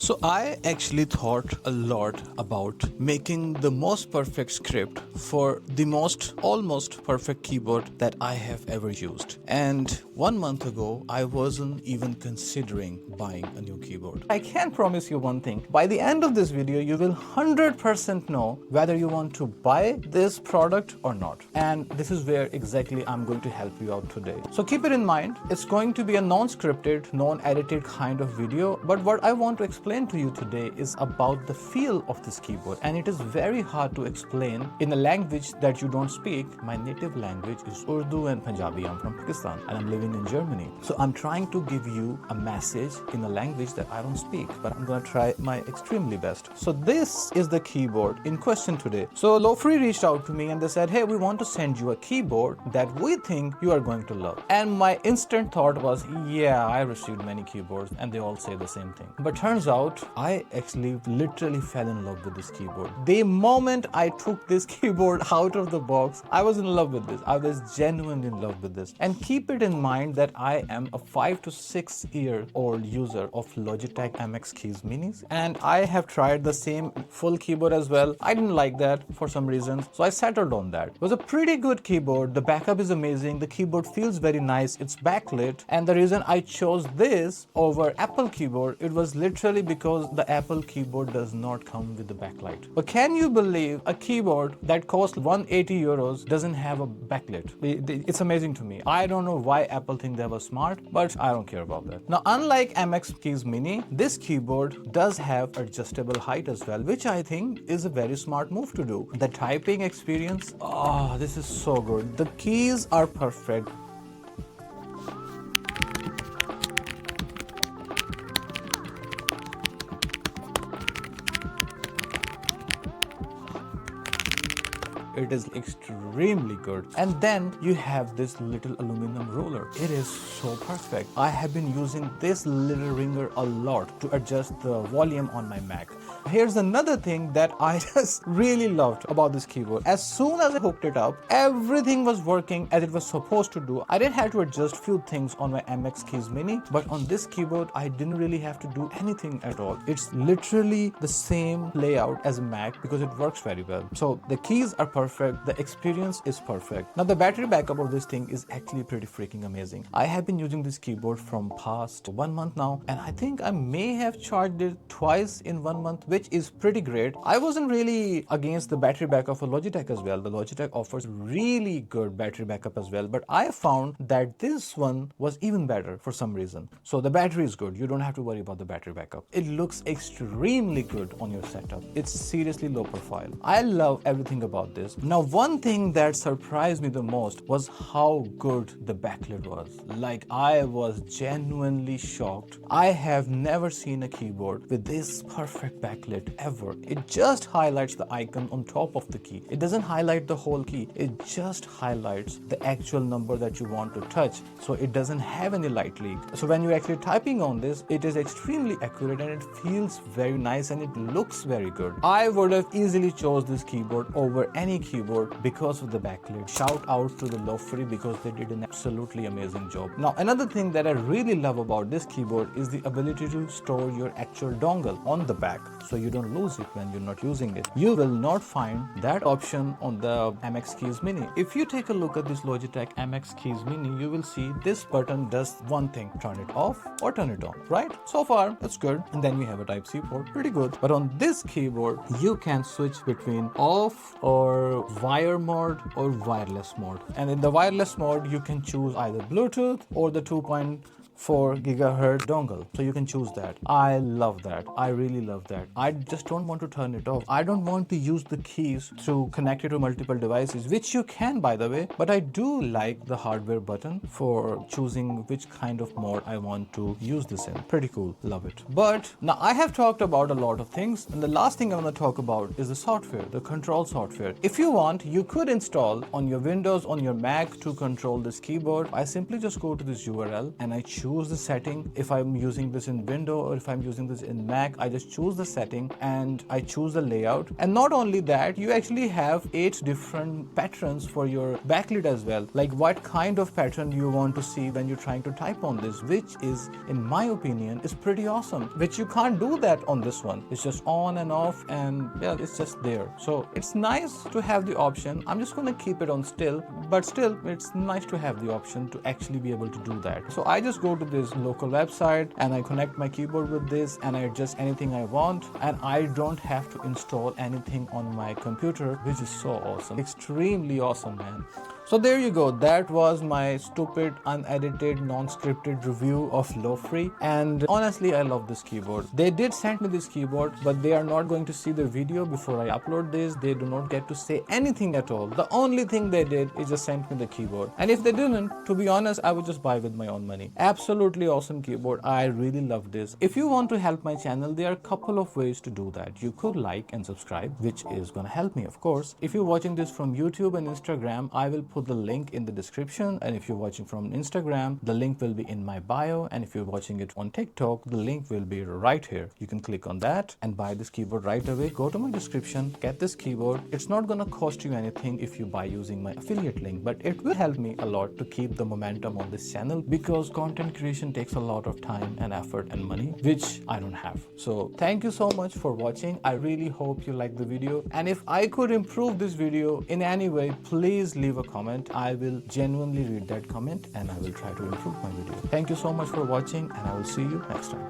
So I actually thought a lot about making the most perfect script for the most almost perfect keyboard that I have ever used. And 1 month ago, I wasn't even considering buying a new keyboard. I can promise you one thing. By the end of this video, you will 100% know whether you want to buy this product or not. And this is where exactly I'm going to help you out today. So keep it in mind, it's going to be a non-scripted, non-edited kind of video. But what I want to explain to you today is about the feel of this keyboard, and it is very hard to explain in a language that you don't speak. My native language is Urdu and Punjabi. I'm from Pakistan and I'm living in Germany. So I'm trying to give you a message in a language that I don't speak, but I'm gonna try my extremely best. So this is the keyboard in question today. So Lofree reached out to me and they said, hey, we want to send you a keyboard that we think you are going to love. And my instant thought was, yeah, I received many keyboards and they all say the same thing. But turns out I actually literally fell in love with this keyboard. The moment I took this keyboard out of the box, I was in love with this. I was genuinely in love with this. And keep it in mind that I am a 5 to 6 year old user of Logitech MX Keys Minis, and I have tried the same full keyboard as well. I didn't like that for some reasons, so I settled on that. It was a pretty good keyboard. The backup is amazing. The keyboard feels very nice. It's backlit, and the reason I chose this over Apple keyboard, it was literally because the Apple keyboard does not come with the backlight. But can you believe a keyboard that costs 180 euros doesn't have a backlit? It's amazing to me. I don't know why Apple think they were smart, but I don't care about that. Now, unlike MX Keys Mini, this keyboard does have adjustable height as well, which I think is a very smart move to do. The typing experience, oh, this is so good. The keys are perfect. It is extremely good. And then you have this little aluminum roller. It is so perfect. I have been using this little ringer a lot to adjust the volume on my Mac. Here's another thing that I just really loved about this keyboard. As soon as I hooked it up, everything was working as it was supposed to do. I didn't have to adjust few things on my MX Keys Mini, but on this keyboard, I didn't really have to do anything at all. It's literally the same layout as a Mac because it works very well. So the keys are perfect. The experience is perfect. Now the battery backup of this thing is actually pretty freaking amazing. I have been using this keyboard from past 1 month now, and I think I may have charged it twice in 1 month, which is pretty great. I wasn't really against the battery backup for Logitech as well. The Logitech offers really good battery backup as well, but I found that this one was even better for some reason. So the battery is good. You don't have to worry about the battery backup. It looks extremely good on your setup. It's seriously low profile. I love everything about this. Now, one thing that surprised me the most was how good the backlit was. Like, I was genuinely shocked. I have never seen a keyboard with this perfect backlit ever. It just highlights the icon on top of the key. It doesn't highlight the whole key. It just highlights the actual number that you want to touch. So it doesn't have any light leak. So when you're actually typing on this, it is extremely accurate and it feels very nice and it looks very good. I would have easily chose this keyboard over any keyboard because of the backlit. Shout out to the Lofree because they did an absolutely amazing job. Now, another thing that I really love about this keyboard is the ability to store your actual dongle on the back, so you don't lose it when you're not using it. You will not find that option on the MX Keys Mini. If you take a look at this Logitech MX Keys Mini, you will see this button does one thing: turn it off or turn it on, right? So far, it's good. And then we have a Type-C port, pretty good. But on this keyboard, you can switch between off or wire mode or wireless mode. And in the wireless mode, you can choose either Bluetooth or the 2.4 gigahertz dongle. So you can choose that. I love that. I really love that. I just don't want to turn it off. I don't want to use the keys to connect it to multiple devices, which you can, by the way, but I do like the hardware button for choosing which kind of mode I want to use this in. Pretty cool. Love it. But now I have talked about a lot of things, and the last thing I want to talk about is the software, the control software. If you want, you could install on your Windows, on your Mac to control this keyboard. I simply just go to this URL and I choose choose the setting. If I'm using this in Windows or if I'm using this in Mac, I just choose the setting and I choose the layout. And not only that, you actually have 8 different patterns for your backlit as well, like what kind of pattern you want to see when you're trying to type on this, which is, in my opinion, is pretty awesome, which you can't do that on this one. It's just on and off, and yeah, it's just there. So it's nice to have the option. I'm just gonna keep it on still, but still it's nice to have the option to actually be able to do that. So I just go to this local website and I connect my keyboard with this and I adjust anything I want, and I don't have to install anything on my computer, which is so awesome. Extremely awesome, man. So there you go. That was my stupid, unedited, non-scripted review of Lo-Free. And honestly, I love this keyboard. They did send me this keyboard, but they are not going to see the video before I upload this. They do not get to say anything at all. The only thing they did is just send me the keyboard. And if they didn't, to be honest, I would just buy with my own money. Absolutely awesome keyboard. I really love this. If you want to help my channel, there are a couple of ways to do that. You could like and subscribe, which is gonna help me, of course. If you're watching this from YouTube and Instagram, I will put the link in the description, and if you're watching from Instagram, the link will be in my bio, and if you're watching it on TikTok, the link will be right here. You can click on that and buy this keyboard right away. Go to my description, get this keyboard. It's not gonna cost you anything if you buy using my affiliate link, but it will help me a lot to keep the momentum on this channel, because content creation takes a lot of time and effort and money, which I don't have. So thank you so much for watching. I really hope you liked the video, and if I could improve this video in any way, please leave a comment. I will genuinely read that comment and I will try to improve my video. Thank you so much for watching, and I will see you next time.